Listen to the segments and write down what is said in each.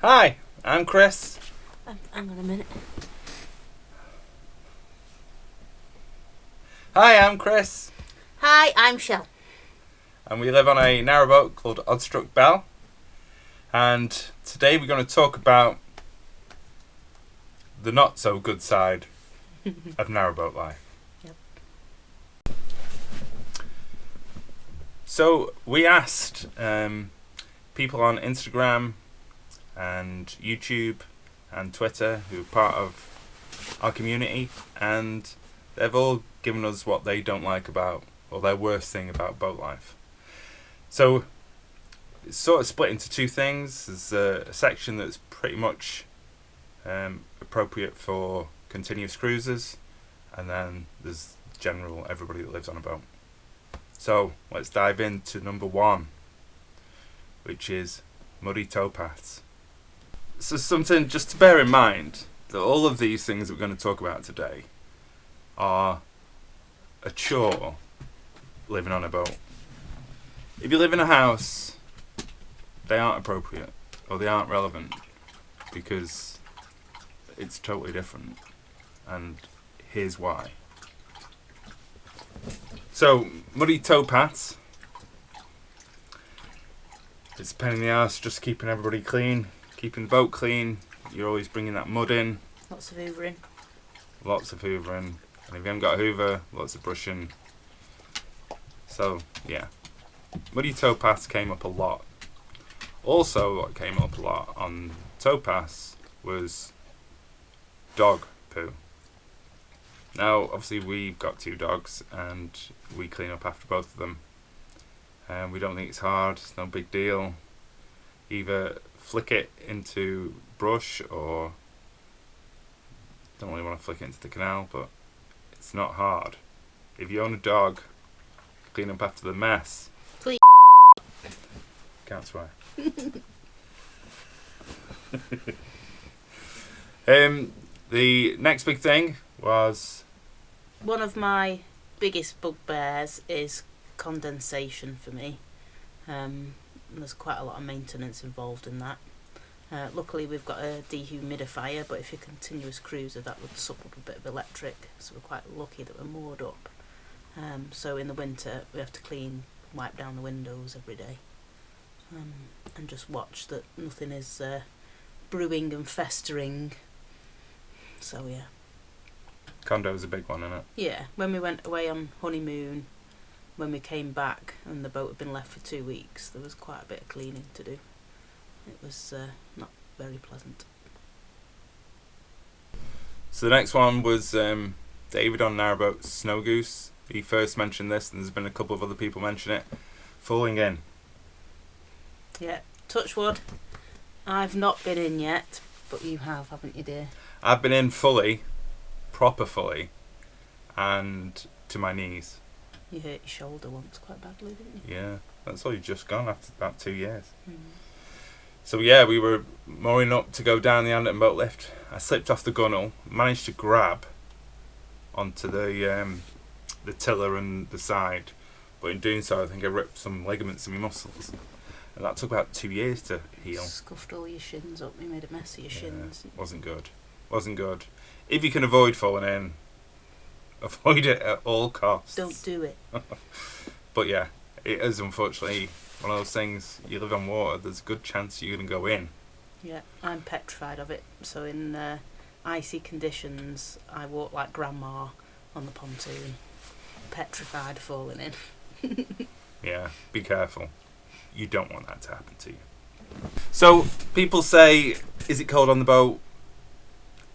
Hi, I'm Chris. Hang on a minute. Hi, I'm Chris. Hi, I'm Shell. And we live on a narrowboat called Oddstruck Belle. And today we're going to talk about the not so good side of narrowboat life. Yep. So we asked people on Instagram and YouTube and Twitter who are part of our community, and they've all given us what they don't like about, or their worst thing about boat life. So it's sort of split into two things. There's a section that's pretty much appropriate for continuous cruisers, and then there's general everybody that lives on a boat. So let's dive into number one, which is muddy towpaths. So something just to bear in mind, that all of these things that we're going to talk about today are a chore living on a boat. If you live in a house, they aren't appropriate or they aren't relevant because it's totally different, and here's why. So, muddy towpaths. It's a pain in the arse just keeping everybody clean, keeping the boat clean. You're always bringing that mud in. Lots of hoovering. Lots of hoovering. And if you haven't got a hoover, lots of brushing. So, yeah. Muddy towpaths came up a lot. Also, what came up a lot on towpaths was dog poo. Now, obviously, we've got two dogs and we clean up after both of them. And we don't think it's hard, it's no big deal. Either flick it into brush or don't really want to flick it into the canal, but it's not hard. If you own a dog, clean up after the mess. Please. Can't swear. The next big thing was... One of my biggest bugbears is condensation for me. There's quite a lot of maintenance involved in that. Luckily we've got a dehumidifier, but if you're a continuous cruiser that would suck up a bit of electric, so we're quite lucky that we're moored up. So in the winter we have to wipe down the windows every day, and just watch that nothing is brewing and festering. So yeah. Condo's a big one, isn't it? Yeah, when we went away on honeymoon, when we came back and the boat had been left for 2 weeks, there was quite a bit of cleaning to do. It was not very pleasant. So the next one was David on Narrowboat's Snow Goose. He first mentioned this, and there's been a couple of other people mention it. Falling in. Yeah, touch wood. I've not been in yet, but you have, haven't you, dear? I've been in fully, proper fully, and to my knees. You hurt your shoulder once quite badly, didn't you? Yeah, that's all you've just gone after about 2 years. Mm. So yeah, we were mooring up to go down the Anderton boat lift. I slipped off the gunnel, managed to grab onto the tiller and the side, but in doing so I think I ripped some ligaments in my muscles, and that took about 2 years to heal. Scuffed all your shins up, you made a mess of your shins. Wasn't good. If you can avoid falling in, avoid it at all costs. Don't do it. But yeah, it is unfortunately one of those things. You live on water, there's a good chance you're going to go in. Yeah, I'm petrified of it. So in icy conditions, I walk like grandma on the pontoon, petrified of falling in. Yeah, be careful. You don't want that to happen to you. So people say, is it cold on the boat?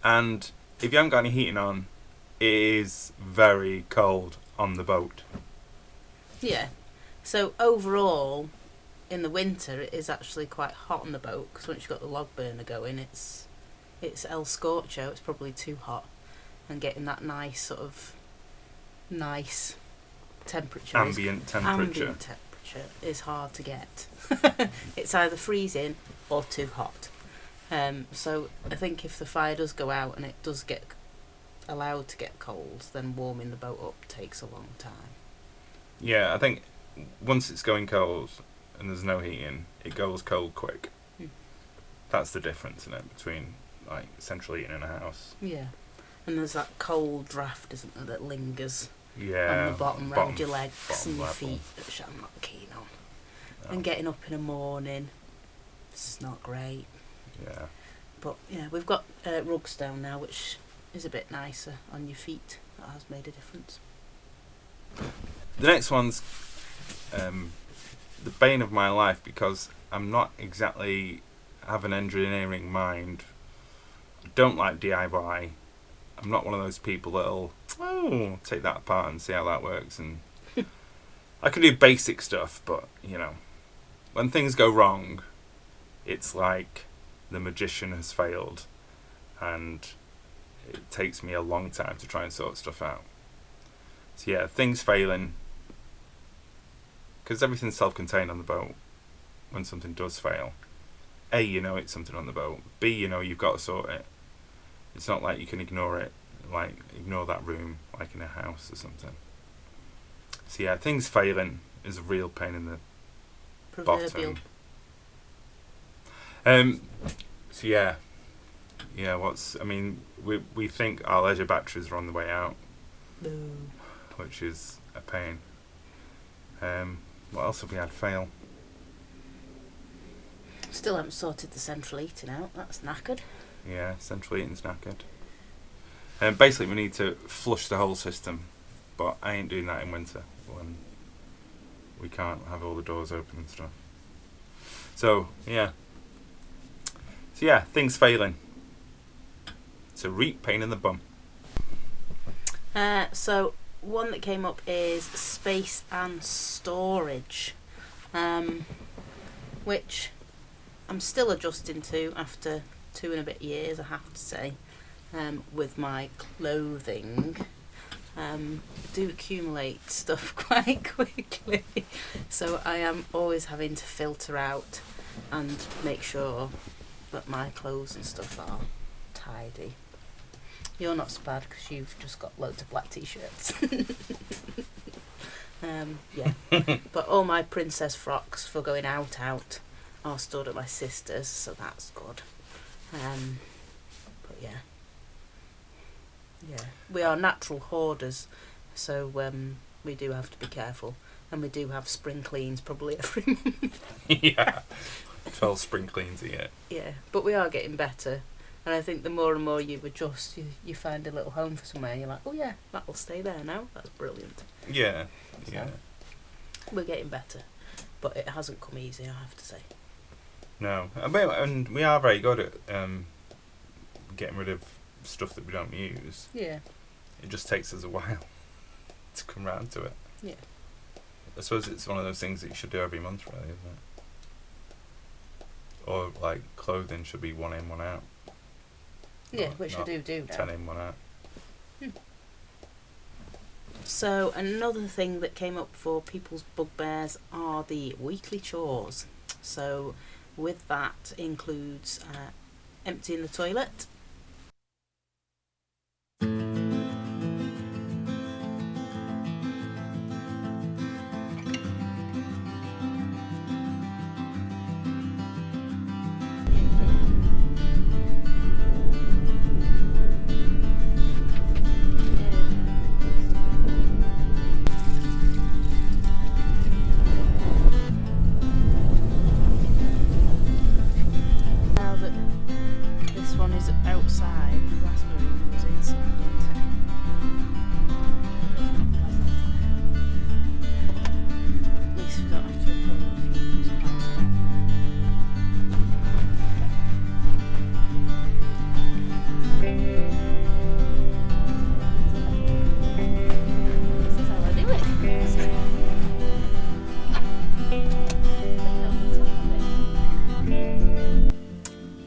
And if you haven't got any heating on, it is very cold on the boat. Yeah. So overall, in the winter, it is actually quite hot on the boat, because once you've got the log burner going, it's El Scorcho. It's probably too hot, and getting that nice temperature, Ambient temperature is hard to get. It's either freezing or too hot. So I think if the fire does go out and it does get allowed to get cold, then warming the boat up takes a long time. Yeah, I think once it's going cold and there's no heating, it goes cold quick. That's the difference in it between like central heating in a house. Yeah. And there's that cold draft, isn't there, that lingers on Yeah. the bottom round your legs and your level. feet, which I'm not keen on. No. And getting up in the morning, it's not great. Yeah. But yeah, we've got rugs down now, which is a bit nicer on your feet. That has made a difference. The next one's the bane of my life because I'm not exactly have an engineering mind. I don't like DIY. I'm not one of those people that'll take that apart and see how that works. And I can do basic stuff, but you know, when things go wrong, it's like the magician has failed, and it takes me a long time to try and sort stuff out. So yeah, things failing, because everything's self-contained on the boat. When something does fail, A, you know it's something on the boat. B, you know you've got to sort it. It's not like you can ignore it, like ignore that room, like in a house or something. So yeah, things failing is a real pain in the Proverbial. bottom. So yeah, we think our leisure batteries are on the way out, Boo. which is a pain. What else have we had fail? Still haven't sorted the central heating out. That's knackered. Yeah, central heating's knackered. Basically, we need to flush the whole system, but I ain't doing that in winter when we can't have all the doors open and stuff. So yeah, things failing. It's a real pain in the bum. So one that came up is space and storage, which I'm still adjusting to after 2 and a bit years, I have to say, with my clothing. I do accumulate stuff quite quickly, so I am always having to filter out and make sure that my clothes and stuff are tidy. You're not so bad because you've just got loads of black t-shirts. Yeah, but all my princess frocks for going out are stored at my sister's, so that's good. But yeah, we are natural hoarders, so we do have to be careful, and we do have spring cleans probably every month. Yeah, 12 spring cleans a year. Yeah, but we are getting better, and I think the more and more you adjust, you find a little home for somewhere, and you're like, oh yeah, that'll stay there now. That's brilliant. Yeah, So, yeah. we're getting better, but it hasn't come easy, I have to say. No, and we are very good at getting rid of stuff that we don't use. Yeah. It just takes us a while to come round to it. Yeah. I suppose it's one of those things that you should do every month, really, isn't it? Or like clothing should be 1 in, 1 out. Yeah, which I do now. 10 in, 1 out. So another thing that came up for people's bugbears are the weekly chores. So with that includes emptying the toilet, now that this one is outside, the raspberry was inside. At least we don't have to upload the fumes outside. This is how I do it.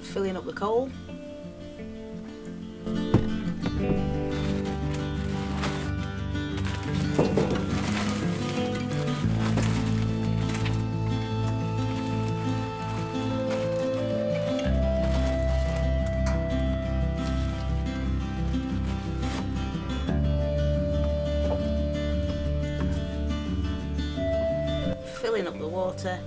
Filling up the coal. Filling up the water.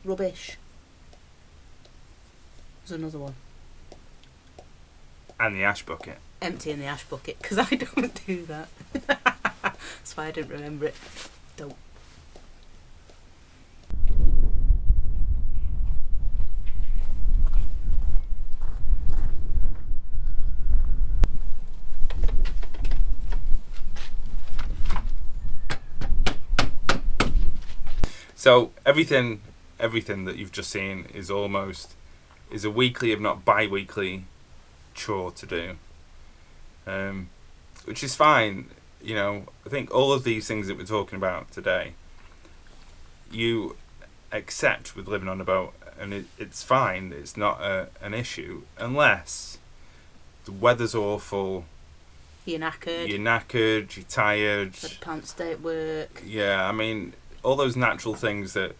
Rubbish. There's another one. And the ash bucket. Emptying the ash bucket, because I don't do that. That's why I didn't remember it. Don't. So everything that you've just seen is a weekly, if not bi-weekly, chore to do, which is fine. I think all of these things that we're talking about today, you accept with living on a boat, and it's fine. It's not an issue unless the weather's awful. You're knackered. You're tired. Had a pants day at work. Yeah, I mean, all those natural things that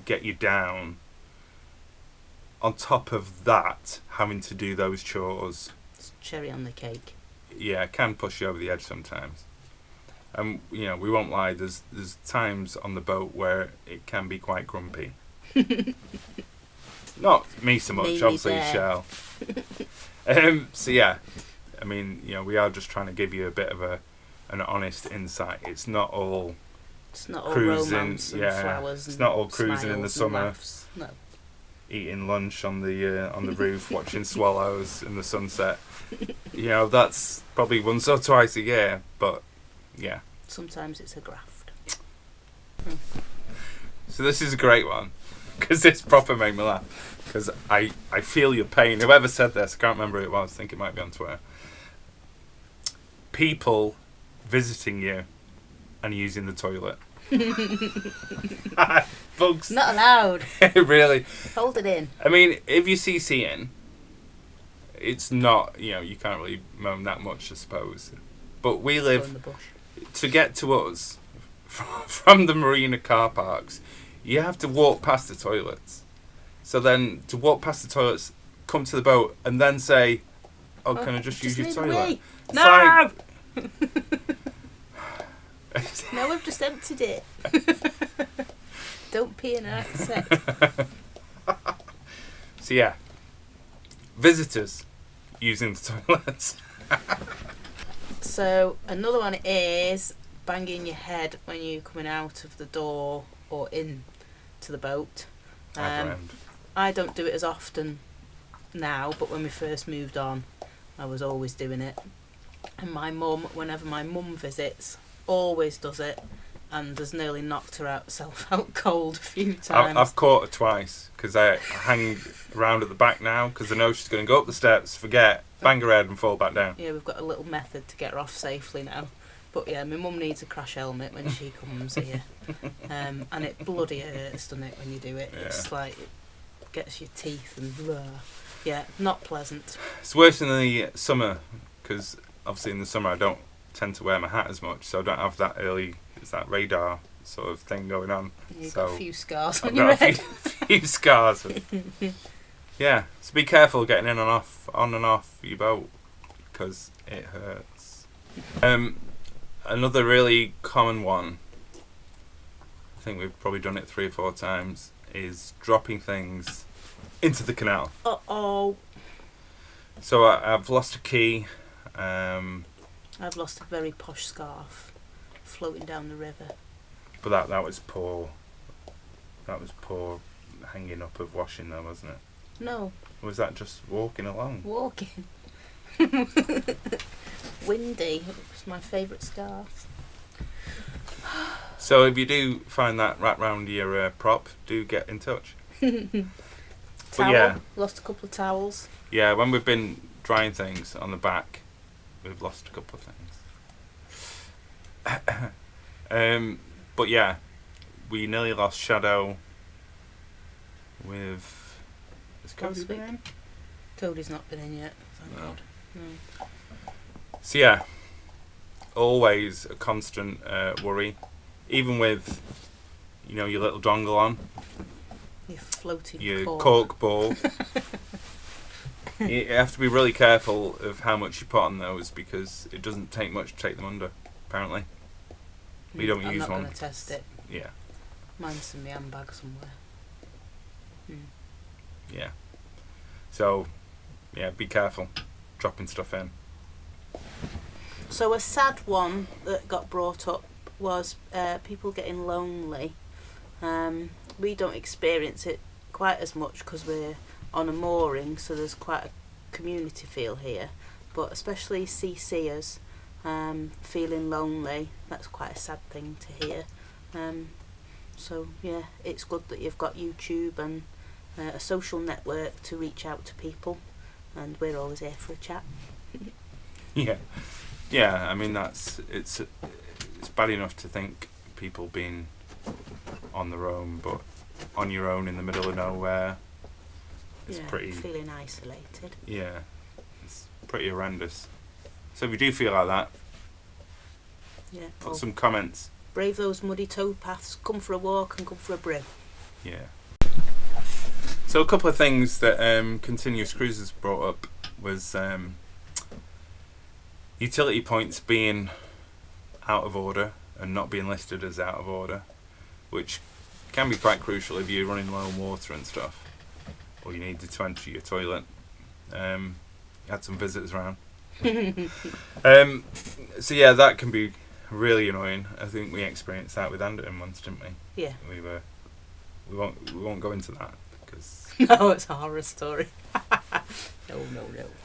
get you down. On top of that, having to do those chores, it's cherry on the cake. Yeah, can push you over the edge sometimes. And we won't lie. There's times on the boat where it can be quite grumpy. Not me so much, obviously, Shell. So yeah, I mean, we are just trying to give you a bit of an honest insight. It's not all cruising, romance and flowers. It's not all cruising in the summer. Laughs. No. Eating lunch on the roof, watching swallows in the sunset. That's probably once or twice a year, but yeah. Sometimes it's a graft. So this is a great one, because this proper made me laugh, because I feel your pain. Whoever said this, I can't remember who it was, I think it might be on Twitter. People visiting you and using the toilet. Bugs. Not allowed. Really. Hold it in. I mean, if you're CCing, it's not, you can't really moan that much, I suppose. But we live, in the bush. To get to us, from the marina car parks, you have to walk past the toilets. So then, to walk past the toilets, come to the boat, and then say, can I just use your toilet? No! No, I've just emptied it. Don't pee in an accent. So yeah, visitors using the toilets. So another one is banging your head when you're coming out of the door or in to the boat. I don't do it as often now, but when we first moved on, I was always doing it. And my mum, whenever my mum visits, always does it, and has nearly knocked herself out cold a few times. I've caught her twice, because I hang around at the back now, because I know she's going to go up the steps, forget, bang her head and fall back down. Yeah, we've got a little method to get her off safely now. But yeah, my mum needs a crash helmet when she comes here. And it bloody hurts, doesn't it, when you do it? Yeah. It's like, it gets your teeth and blah. Yeah, not pleasant. It's worse in the summer, because obviously in the summer I don't tend to wear my hat as much, so I don't have that that radar sort of thing going on. You've got a few scars I've on your head. A few scars. Yeah, so be careful getting on and off your boat, because it hurts. Another really common one, I think we've probably done it 3 or 4 times, is dropping things into the canal. Uh-oh. So I've lost a key. I've lost a very posh scarf floating down the river. But that was poor. That was poor hanging up of washing though, wasn't it? No. Or was that just walking along? Walking. Windy. It was my favourite scarf. So if you do find that wrapped round your prop, do get in touch. Towel. Yeah. Lost a couple of towels. Yeah, when we've been drying things on the back, we've lost a couple of things. But yeah, we nearly lost Shadow with... Has Cody been in? Cody's not been in yet, thank God. No. So yeah, always a constant worry. Even with, your little dongle on. Your floating your cork ball. You have to be really careful of how much you put on those, because it doesn't take much to take them under, apparently. We don't use one. I'm not going to test it. Yeah. Mine's in my handbag somewhere. Yeah. So, yeah, be careful dropping stuff in. So a sad one that got brought up was people getting lonely. We don't experience it quite as much because we're on a mooring, so there's quite a community feel here. But especially CCers feeling lonely, that's quite a sad thing to hear. So yeah, it's good that you've got YouTube and a social network to reach out to people, and we're always here for a chat. Yeah. I mean, it's bad enough to think people being on their own, but on your own in the middle of nowhere, it's pretty. Feeling isolated. Yeah, it's pretty horrendous. So if you do feel like that, put some comments. Brave those muddy towpaths. Come for a walk and come for a brew. Yeah. So a couple of things that Continuous Cruises brought up was utility points being out of order and not being listed as out of order, which can be quite crucial if you're running low on water and stuff, or you need to enter your toilet. Had some visitors around. So yeah, that can be really annoying. I think we experienced that with Anderton once, didn't we? Yeah. We won't go into that because no, it's a horror story. No.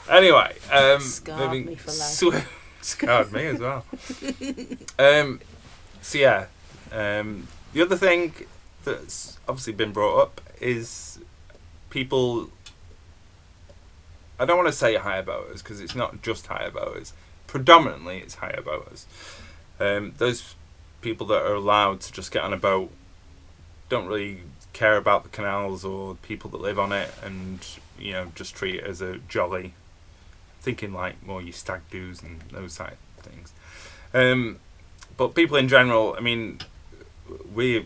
Anyway, scarred me for life. Scarred me as well. So yeah, the other thing that's obviously been brought up is people. I don't want to say hire boaters because it's not just hire boaters. Predominantly, it's hire boaters. Those people that are allowed to just get on a boat don't really care about the canals or people that live on it, and just treat it as a jolly. Thinking like more your stag do's and those type of things. But people in general, I mean, we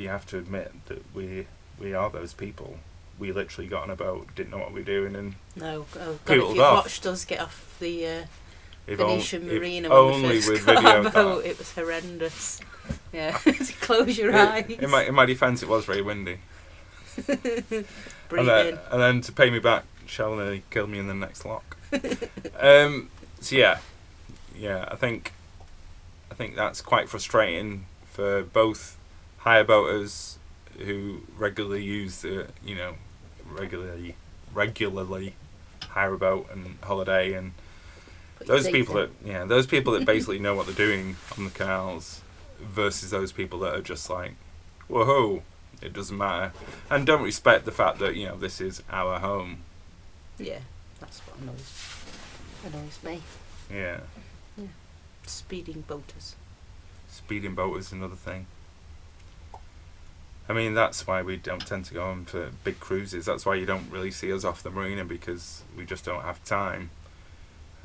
have to admit that we are those people. We literally got on a boat, didn't know what we were doing, and God, if you watched us get off the Venetian Marina when we first got on a boat, it was horrendous. Yeah, close your eyes. In my defence, it was very windy. Breathe in. And then to pay me back, Shell nearly killed me in the next lock. So yeah, I think that's quite frustrating for both hire boaters who regularly use the regularly hire a boat and holiday, and those people that basically know what they're doing on the canals, versus those people that are just like, whoa, it doesn't matter, and don't respect the fact that this is our home. Yeah, that's what annoys me. Yeah. Speeding boaters. Speeding boaters, another thing. I mean, that's why we don't tend to go on for big cruises. That's why you don't really see us off the marina, because we just don't have time.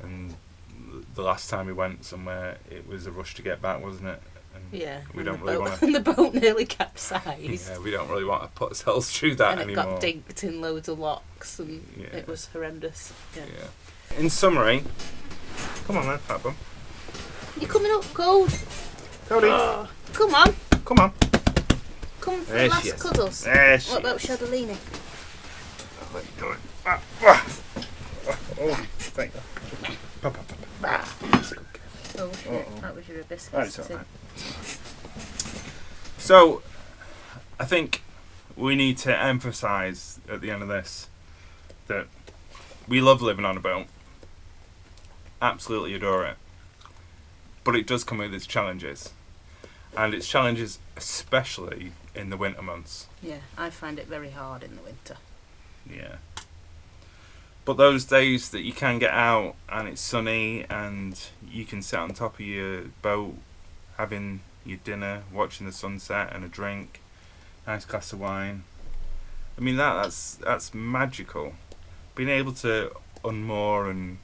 And the last time we went somewhere, it was a rush to get back, wasn't it? And we don't really want to. And the boat nearly capsized. Yeah, we don't really want to put ourselves through that anymore. And it got dinked in loads of locks, and it was horrendous. Yeah. In summary, come on then, Fat Bum. You're coming up cold. Cody. Oh, come on. Come on. Come for the last cuddles. What about Shadolini? What are you doing? Oh, thank you. That was your hibiscus. That's all right. So, I think we need to emphasise at the end of this that we love living on a boat. Absolutely adore it. But it does come with its challenges. And its challenges especially in the winter months. Yeah, I find it very hard in the winter. Yeah. But those days that you can get out and it's sunny and you can sit on top of your boat having your dinner, watching the sunset and a drink, nice glass of wine. I mean that's magical. Being able to unmoor and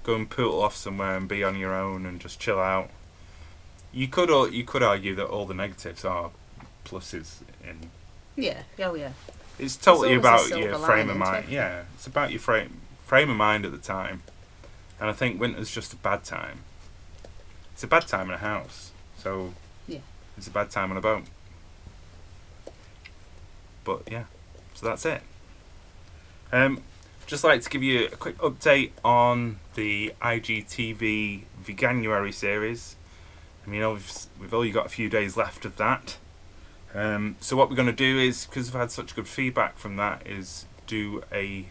go and pool off somewhere and be on your own and just chill out. You could argue that all the negatives are pluses in. Yeah. Oh yeah. It's totally about your frame of mind. Yeah, it's about your frame of mind at the time. And I think winter's just a bad time. It's a bad time in a house. So it's a bad time on a boat. But yeah, So that's it. Just like to give you a quick update on the IGTV Veganuary series. I mean, we've only got a few days left of that. So what we're going to do is, because we've had such good feedback from that, is do a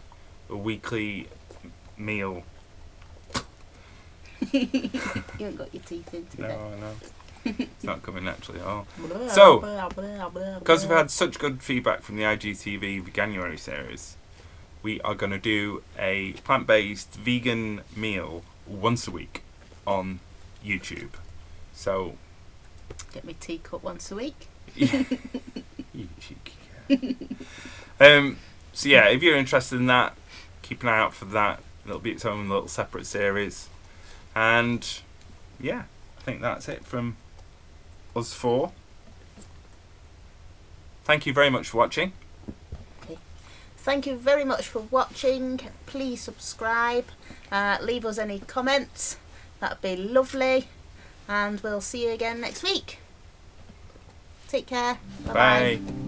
weekly meal. You haven't got your teeth into it. No. It's not coming naturally at all. So, because we've had such good feedback from the IGTV Veganuary series, we are going to do a plant-based vegan meal once a week on YouTube. So, get me teacup once a week. Yeah. You cheeky cat. So yeah, if you're interested in that, keep an eye out for that. It'll be its own little separate series. And yeah, I think that's it from us four. Thank you very much for watching. Okay. Thank you very much for watching. Please subscribe. Leave us any comments. That'd be lovely. And we'll see you again next week. Take care. Bye-bye. Bye.